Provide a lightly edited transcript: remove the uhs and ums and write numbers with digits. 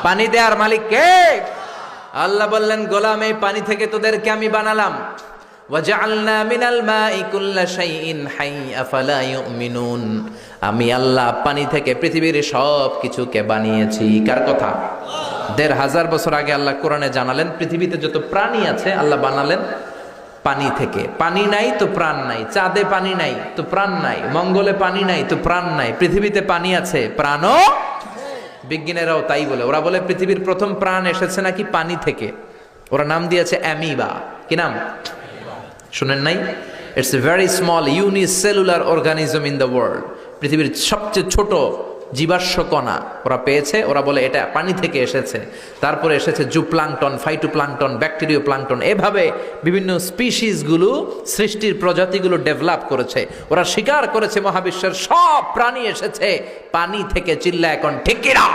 পানি দেওয়ার মালিক কে? আল্লাহ বললেন, গোলাম এই পানি থেকে তোদেরকে আমি বানালাম। ওয়াজআলনা মিনাল মাই কুল্লা শাইইন হাই আফালা ইউমিনুন। আমি আল্লাহ পানি থেকে পৃথিবীর সব কিছুকে বানিয়েছি। কার কথা? ১৫০০ বছর আগে আল্লাহ কোরআনে জানালেন পৃথিবীতে যত প্রাণী আছে আল্লাহ বানালেন পানি থেকে। পানি নাই তো প্রাণ নাই, চাঁদে পানি নাই তো প্রাণ নাই, মঙ্গলে পানি নাই তো প্রাণ নাই, পৃথিবীতে পানি আছে, প্রাণও। বিজ্ঞানীরাও তাই বলে, ওরা বলে পৃথিবীর প্রথম প্রাণ এসেছে নাকি পানি থেকে। ওরা নাম দিয়েছে অ্যামিবা। কি নাম শুনেন নাই? It's a very small unicellular organism in the world. পৃথিবীর সবচেয়ে ছোট জীবাশ্ম কণা ওরা পেয়েছে। ওরা বলে এটা পানি থেকে এসেছে। তারপরে এসেছে জুপ্লাঙ্কটন, ফাইটোপ্লাঙ্কটন, ব্যাকটেরিয়া প্লাঙ্কটন, এভাবে বিভিন্ন স্পিসিসগুলো, সৃষ্টির প্রজাতিগুলো ডেভেলপ করেছে। ওরা স্বীকার করেছে মহাবিশ্বের সব প্রাণী এসেছে পানি থেকে। চিল্লা এখন ঠিক কিনা?